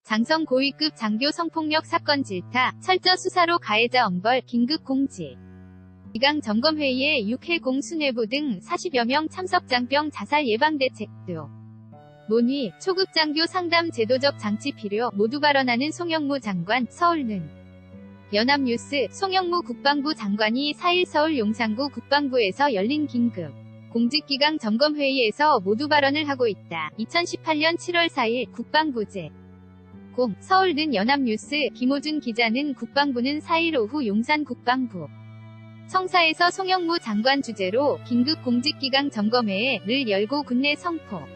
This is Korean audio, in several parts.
장성 고위급 장교 성폭력 사건 질타, 철저 수사로 가해자 엄벌, 긴급 공지. 기강 점검회의에 6회공 수뇌부 등 40여 명 참석. 장병 자살 예방대책도. 문의, 초급 장교 상담 제도적 장치 필요, 모두 발언하는 송영무 장관. 서울는 연합뉴스, 송영무 국방부 장관이 4일 서울 용산구 국방부에서 열린 긴급 공직기강 점검회의에서 모두 발언을 하고 있다. 2018년 7월 4일 국방부제 서울는 연합뉴스, 김호준 기자는 국방부는 4일 오후 용산 국방부 청사에서 송영무 장관 주재로 긴급 공직기강 점검회를 열고 국내 성폭력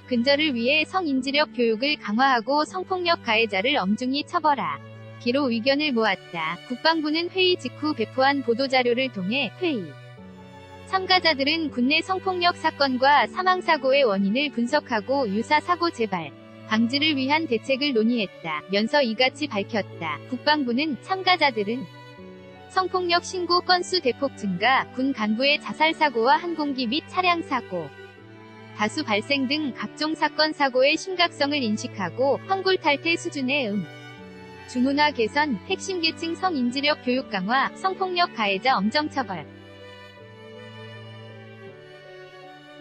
근절을 위해 성인지력 교육을 강화하고 성폭력 가해자를 엄중히 처벌하기로 의견을 모았다. 국방부는 회의 직후 배포한 보도자료를 통해 회의 참가자들은 국내 성폭력 사건과 사망사고의 원인을 분석하고 유사 사고 재발 방지를 위한 대책을 논의했다. 면서 이같이 밝혔다. 국방부는 참가자들은 성폭력 신고 건수 대폭 증가, 군 간부의 자살 사고와 항공기 및 차량 사고 다수 발생 등 각종 사건 사고의 심각성을 인식하고 황골 탈퇴 수준의 중훈화 개선, 핵심 계층 성인지력 교육 강화, 성폭력 가해자 엄정 처벌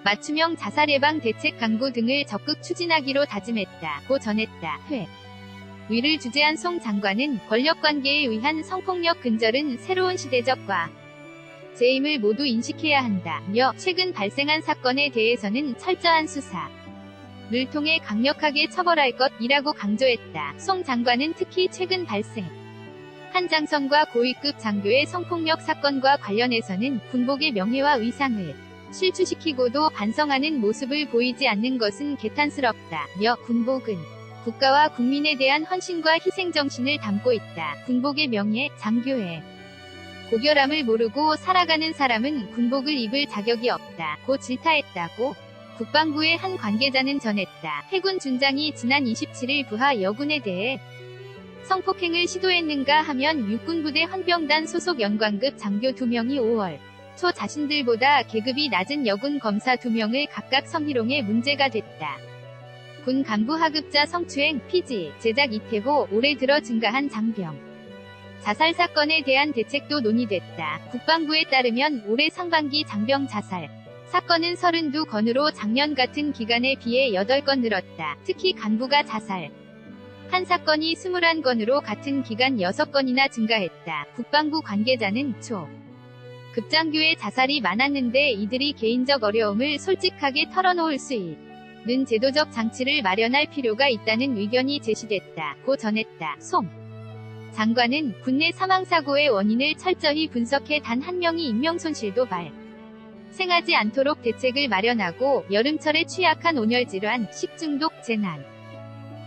맞춤형 자살 예방 대책 강구 등을 적극 추진하기로 다짐했다. 고 전했다. 위를 주재한 송 장관은 권력관계에 의한 성폭력 근절은 새로운 시대적 과제임을 모두 인식해야 한다며 최근 발생한 사건에 대해서는 철저한 수사를 통해 강력하게 처벌할 것이라고 강조했다. 송 장관은 특히 최근 발생 한 장성과 고위급 장교의 성폭력 사건과 관련해서는 군복의 명예와 의상을 실추시키고도 반성하는 모습을 보이지 않는 것은 개탄스럽다며 군복은 국가와 국민에 대한 헌신과 희생정신을 담고 있다. 군복의 명예, 장교의 고결함을 모르고 살아가는 사람은 군복을 입을 자격이 없다. 고 질타했다고 국방부의 한 관계자는 전했다. 해군 준장이 지난 27일 부하 여군에 대해 성폭행을 시도했는가 하면 육군부대 헌병단 소속 연관급 장교 2명이 5월 초 자신들보다 계급이 낮은 여군 검사 2명을 각각 성희롱해 문제가 됐다. 군 간부 하급자 성추행, 피지, 제작 이태호, 올해 들어 증가한 장병 자살 사건에 대한 대책도 논의됐다. 국방부에 따르면 올해 상반기 장병 자살 사건은 32건으로 작년 같은 기간에 비해 8건 늘었다. 특히 간부가 자살 한 사건이 21건으로 같은 기간 6건이나 증가했다. 국방부 관계자는 급장교의 자살이 많았는데 이들이 개인적 어려움을 솔직하게 털어놓을 수 있는 제도적 장치를 마련할 필요가 있다는 의견이 제시됐다. 고 전했다. 송 장관은 국내 사망사고의 원인을 철저히 분석해 단 한 명이 인명손실도 발생하지 않도록 대책을 마련하고 여름철에 취약한 온열질환, 식중독, 재난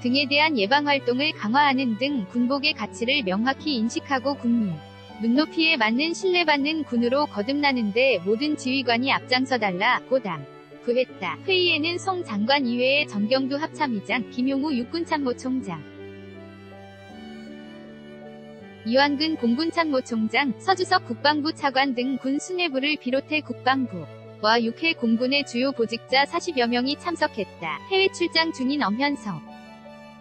등에 대한 예방활동을 강화하는 등 군복의 가치를 명확히 인식하고 국민 눈높이에 맞는 신뢰받는 군으로 거듭나는데 모든 지휘관이 앞장서달라고 당부했다. 회의에는 송 장관 이외에 정경두 합참의장, 김용우 육군참모총장, 이완근 공군참모총장, 서주석 국방부 차관 등 군 수뇌부를 비롯해 국방부와 6회 공군의 주요 보직자 40여 명이 참석했다. 해외 출장 중인 엄현석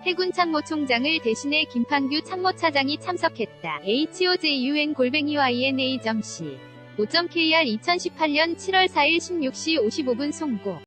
해군 참모총장을 대신해 김판규 참모차장이 참석했다. HOJUN-YNA.C 5.KR 2018년 7월 4일 16시 55분 송고